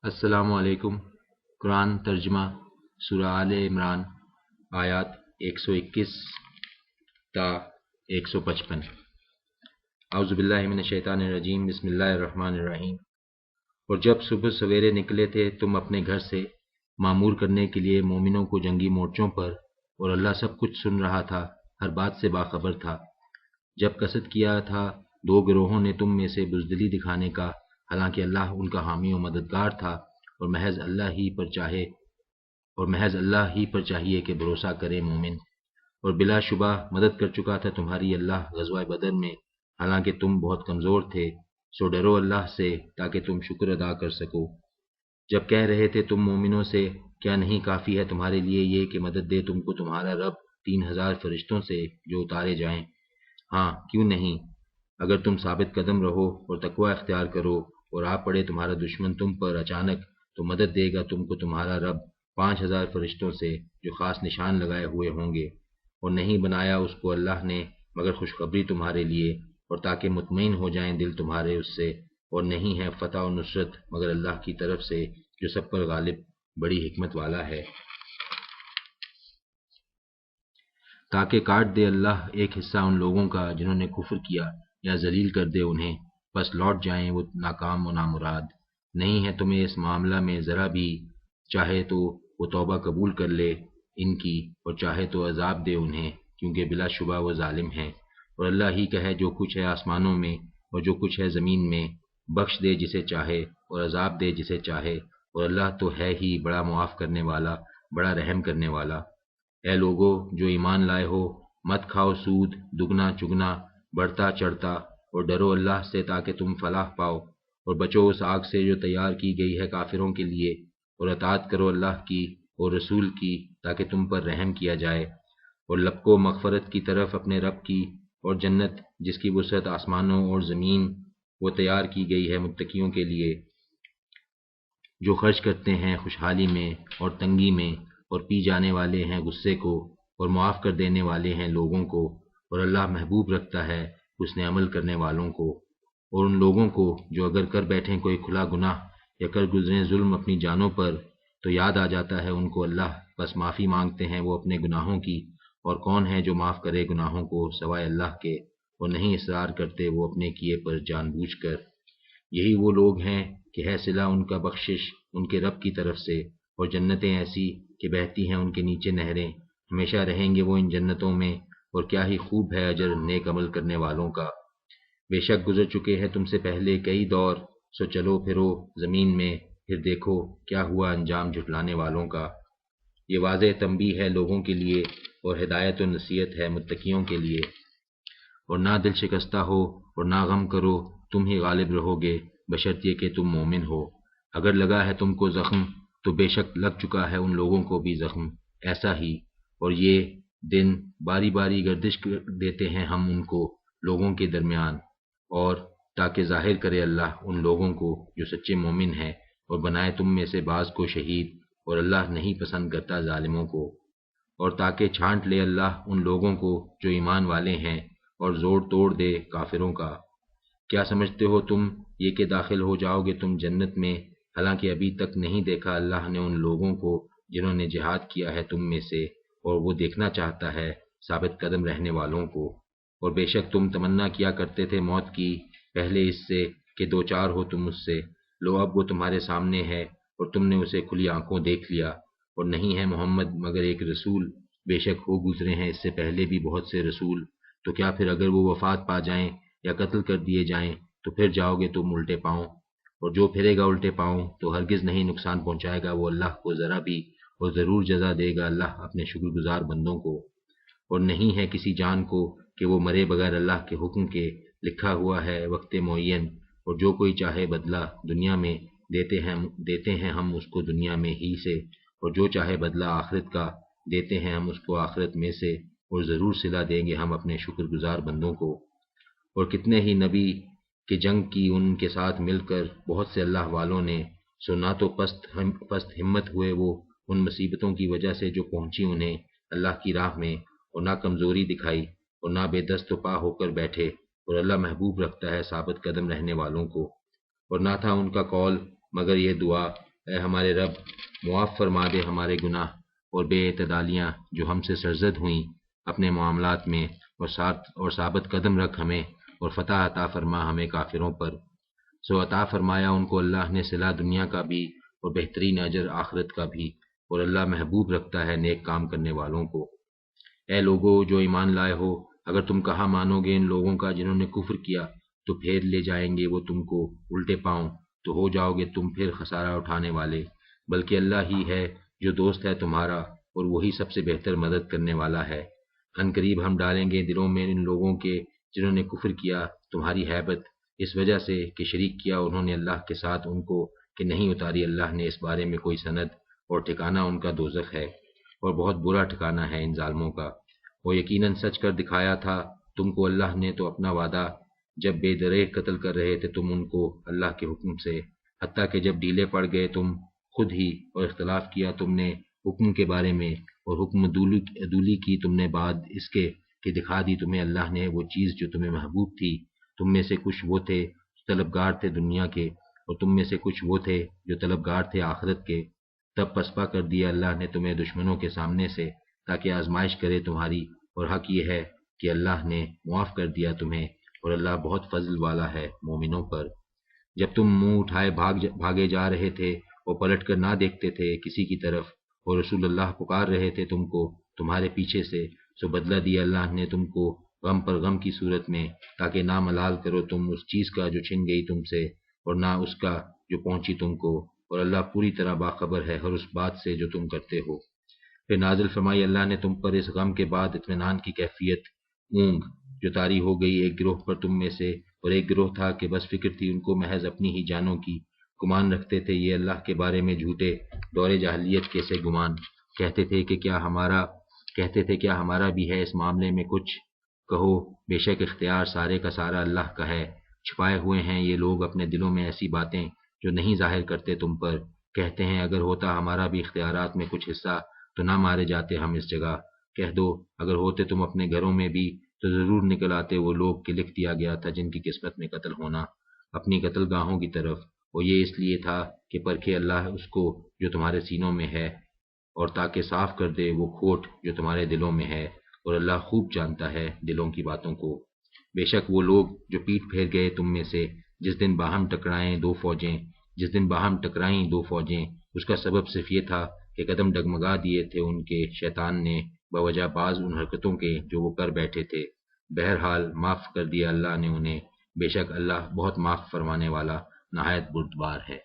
السلام علیکم۔ قرآن ترجمہ سورہ آل عمران آیات 121 تا 155۔ اعوذ باللہ من الشیطان الرجیم، بسم اللہ الرحمن الرحیم۔ اور جب صبح سویرے نکلے تھے تم اپنے گھر سے معمور کرنے کے لیے مومنوں کو جنگی مورچوں پر، اور اللہ سب کچھ سن رہا تھا، ہر بات سے باخبر تھا۔ جب قصد کیا تھا دو گروہوں نے تم میں سے بزدلی دکھانے کا، حالانکہ اللہ ان کا حامی و مددگار تھا، اور محض اللہ ہی پر چاہیے کہ بھروسہ کرے مومن۔ اور بلا شبہ مدد کر چکا تھا تمہاری اللہ غزوہ بدر میں، حالانکہ تم بہت کمزور تھے، سو ڈرو اللہ سے تاکہ تم شکر ادا کر سکو۔ جب کہہ رہے تھے تم مومنوں سے، کیا نہیں کافی ہے تمہارے لیے یہ کہ مدد دے تم کو تمہارا رب 3000 فرشتوں سے جو اتارے جائیں؟ ہاں کیوں نہیں، اگر تم ثابت قدم رہو اور تقوی اختیار کرو، اور آ پڑے تمہارا دشمن تم پر اچانک، تو مدد دے گا تم کو تمہارا رب 5000 فرشتوں سے جو خاص نشان لگائے ہوئے ہوں گے۔ اور نہیں بنایا اس کو اللہ نے مگر خوشخبری تمہارے لیے، اور تاکہ مطمئن ہو جائیں دل تمہارے اس سے، اور نہیں ہے فتح و نصرت مگر اللہ کی طرف سے جو سب پر غالب بڑی حکمت والا ہے۔ تاکہ کاٹ دے اللہ ایک حصہ ان لوگوں کا جنہوں نے کفر کیا، یا ذلیل کر دے انہیں، بس لوٹ جائیں وہ ناکام و نامراد۔ نہیں ہے تمہیں اس معاملہ میں ذرا بھی، چاہے تو وہ توبہ قبول کر لے ان کی، اور چاہے تو عذاب دے انہیں، کیونکہ بلا شبہ وہ ظالم ہیں۔ اور اللہ ہی کا ہے جو کچھ ہے آسمانوں میں اور جو کچھ ہے زمین میں، بخش دے جسے چاہے اور عذاب دے جسے چاہے، اور اللہ تو ہے ہی بڑا معاف کرنے والا، بڑا رحم کرنے والا۔ اے لوگو جو ایمان لائے ہو، مت کھاؤ سود دگنا چگنا بڑھتا چڑھتا، اور ڈرو اللہ سے تاکہ تم فلاح پاؤ، اور بچو اس آگ سے جو تیار کی گئی ہے کافروں کے لیے، اور اطاعت کرو اللہ کی اور رسول کی تاکہ تم پر رحم کیا جائے، اور لپکو مغفرت کی طرف اپنے رب کی، اور جنت جس کی وسعت آسمانوں اور زمین، وہ تیار کی گئی ہے متقیوں کے لیے، جو خرچ کرتے ہیں خوشحالی میں اور تنگی میں، اور پی جانے والے ہیں غصے کو، اور معاف کر دینے والے ہیں لوگوں کو، اور اللہ محبوب رکھتا ہے اس نے عمل کرنے والوں کو۔ اور ان لوگوں کو جو اگر کر بیٹھیں کوئی کھلا گناہ یا کر گزریں ظلم اپنی جانوں پر، تو یاد آ جاتا ہے ان کو اللہ، بس معافی مانگتے ہیں وہ اپنے گناہوں کی، اور کون ہے جو معاف کرے گناہوں کو سوائے اللہ کے، اور نہیں اصرار کرتے وہ اپنے کیے پر جان بوجھ کر۔ یہی وہ لوگ ہیں کہ ہے صلہ ان کا بخشش ان کے رب کی طرف سے، اور جنتیں ایسی کہ بہتی ہیں ان کے نیچے نہریں، ہمیشہ رہیں گے وہ ان جنتوں میں، اور کیا ہی خوب ہے اجر نیک عمل کرنے والوں کا۔ بے شک گزر چکے ہیں تم سے پہلے کئی دور، سو چلو پھرو زمین میں، پھر دیکھو کیا ہوا انجام جھٹلانے والوں کا۔ یہ واضح تنبیہ ہے لوگوں کے لیے، اور ہدایت و نصیحت ہے متقیوں کے لیے۔ اور نہ دل شکستہ ہو اور نہ غم کرو، تم ہی غالب رہو گے، بشرطیہ کہ تم مومن ہو۔ اگر لگا ہے تم کو زخم، تو بے شک لگ چکا ہے ان لوگوں کو بھی زخم ایسا ہی، اور یہ دن باری باری گردش دیتے ہیں ہم ان کو لوگوں کے درمیان، اور تاکہ ظاہر کرے اللہ ان لوگوں کو جو سچے مومن ہیں، اور بنائے تم میں سے بعض کو شہید، اور اللہ نہیں پسند کرتا ظالموں کو۔ اور تاکہ چھانٹ لے اللہ ان لوگوں کو جو ایمان والے ہیں، اور زور توڑ دے کافروں کا۔ کیا سمجھتے ہو تم یہ کہ داخل ہو جاؤ گے تم جنت میں، حالانکہ ابھی تک نہیں دیکھا اللہ نے ان لوگوں کو جنہوں نے جہاد کیا ہے تم میں سے، اور وہ دیکھنا چاہتا ہے ثابت قدم رہنے والوں کو۔ اور بے شک تم تمنا کیا کرتے تھے موت کی پہلے اس سے کہ دو چار ہو تم اس سے، لو اب وہ تمہارے سامنے ہے، اور تم نے اسے کھلی آنکھوں دیکھ لیا۔ اور نہیں ہے محمد مگر ایک رسول، بے شک ہو گزرے ہیں اس سے پہلے بھی بہت سے رسول، تو کیا پھر اگر وہ وفات پا جائیں یا قتل کر دیے جائیں تو پھر جاؤ گے تم الٹے پاؤں؟ اور جو پھرے گا الٹے پاؤں تو ہرگز نہیں نقصان پہنچائے گا وہ اللہ کو ذرا بھی، اور ضرور جزا دے گا اللہ اپنے شکر گزار بندوں کو۔ اور نہیں ہے کسی جان کو کہ وہ مرے بغیر اللہ کے حکم کے، لکھا ہوا ہے وقت معین، اور جو کوئی چاہے بدلہ دنیا میں دیتے ہیں ہم اس کو دنیا میں ہی سے، اور جو چاہے بدلہ آخرت کا دیتے ہیں ہم اس کو آخرت میں سے، اور ضرور صلہ دیں گے ہم اپنے شکر گزار بندوں کو۔ اور کتنے ہی نبی کہ جنگ کی ان کے ساتھ مل کر بہت سے اللہ والوں نے، سو نہ تو پست ہمت ہوئے وہ ان مصیبتوں کی وجہ سے جو پہنچی انہیں اللہ کی راہ میں، اور نہ کمزوری دکھائی، اور نہ بے دست و پا ہو کر بیٹھے، اور اللہ محبوب رکھتا ہے ثابت قدم رہنے والوں کو۔ اور نہ تھا ان کا قول مگر یہ دعا اے ہمارے رب، معاف فرما دے ہمارے گناہ اور بے اعتدالیاں جو ہم سے سرزد ہوئیں اپنے معاملات میں، اور ثابت قدم رکھ ہمیں، اور فتح عطا فرما ہمیں کافروں پر۔ سو عطا فرمایا ان کو اللہ نے صلاح دنیا کا بھی اور بہترین اجر آخرت کا بھی، اور اللہ محبوب رکھتا ہے نیک کام کرنے والوں کو۔ اے لوگو جو ایمان لائے ہو، اگر تم کہا مانو گے ان لوگوں کا جنہوں نے کفر کیا، تو پھیر لے جائیں گے وہ تم کو الٹے پاؤں، تو ہو جاؤ گے تم پھر خسارہ اٹھانے والے، بلکہ اللہ ہی ہے جو دوست ہے تمہارا، اور وہی سب سے بہتر مدد کرنے والا ہے۔ ان قریب ہم ڈالیں گے دلوں میں ان لوگوں کے جنہوں نے کفر کیا تمہاری ہیبت، اس وجہ سے کہ شریک کیا انہوں نے اللہ کے ساتھ ان کو، کہ نہیں اتاری اللہ نے اس بارے میں کوئی سند، اور ٹھکانہ ان کا دوزخ ہے، اور بہت برا ٹھکانہ ہے ان ظالموں کا۔ وہ یقیناً سچ کر دکھایا تھا تم کو اللہ نے تو اپنا وعدہ، جب بے دریغ قتل کر رہے تھے تم ان کو اللہ کے حکم سے، حتیٰ کہ جب ڈھیلے پڑ گئے تم خود ہی، اور اختلاف کیا تم نے حکم کے بارے میں، اور حکم عدولی کی تم نے بعد اس کے کہ دکھا دی تمہیں اللہ نے وہ چیز جو تمہیں محبوب تھی۔ تم میں سے کچھ وہ تھے جو طلبگار تھے دنیا کے، اور تم میں سے کچھ وہ تھے جو طلبگار تھے آخرت کے۔ تب پسپا کر دیا اللہ نے تمہیں دشمنوں کے سامنے سے، تاکہ آزمائش کرے تمہاری، اور حق یہ ہے کہ اللہ نے معاف کر دیا تمہیں، اور اللہ بہت فضل والا ہے مومنوں پر۔ جب تم منہ اٹھائے بھاگے جا رہے تھے اور پلٹ کر نہ دیکھتے تھے کسی کی طرف، اور رسول اللہ پکار رہے تھے تم کو تمہارے پیچھے سے، سو بدلہ دیا اللہ نے تم کو غم پر غم کی صورت میں، تاکہ نہ ملال کرو تم اس چیز کا جو چھن گئی تم سے، اور نہ اس کا جو پہنچی تم کو، اور اللہ پوری طرح باخبر ہے ہر اس بات سے جو تم کرتے ہو۔ پھر نازل فرمائی اللہ نے تم پر اس غم کے بعد اطمینان کی کیفیت، اونگ جو طاری ہو گئی ایک گروہ پر تم میں سے، اور ایک گروہ تھا کہ بس فکر تھی ان کو محض اپنی ہی جانوں کی، گمان رکھتے تھے یہ اللہ کے بارے میں جھوٹے، دور جاہلیت کے سے گمان، کہتے تھے کیا ہمارا بھی ہے اس معاملے میں کچھ؟ کہو بے شک اختیار سارے کا سارا اللہ کا ہے، چھپائے ہوئے ہیں یہ لوگ اپنے دلوں میں ایسی باتیں جو نہیں ظاہر کرتے تم پر، کہتے ہیں اگر ہوتا ہمارا بھی اختیارات میں کچھ حصہ تو نہ مارے جاتے ہم اس جگہ۔ کہہ دو اگر ہوتے تم اپنے گھروں میں بھی تو ضرور نکل آتے وہ لوگ کہ لکھ دیا گیا تھا جن کی قسمت میں قتل ہونا اپنی قتل گاہوں کی طرف، اور یہ اس لیے تھا کہ پرکھے اللہ اس کو جو تمہارے سینوں میں ہے، اور تاکہ صاف کر دے وہ کھوٹ جو تمہارے دلوں میں ہے، اور اللہ خوب جانتا ہے دلوں کی باتوں کو۔ بے شک وہ لوگ جو پیٹ پھیر گئے تم میں سے جس دن باہم ٹکرائیں دو فوجیں، اس کا سبب صرف یہ تھا کہ قدم ڈگمگا دیے تھے ان کے شیطان نے بوجہ بعض ان حرکتوں کے جو وہ کر بیٹھے تھے، بہرحال معاف کر دیا اللہ نے انہیں، بے شک اللہ بہت معاف فرمانے والا نہایت بردبار ہے۔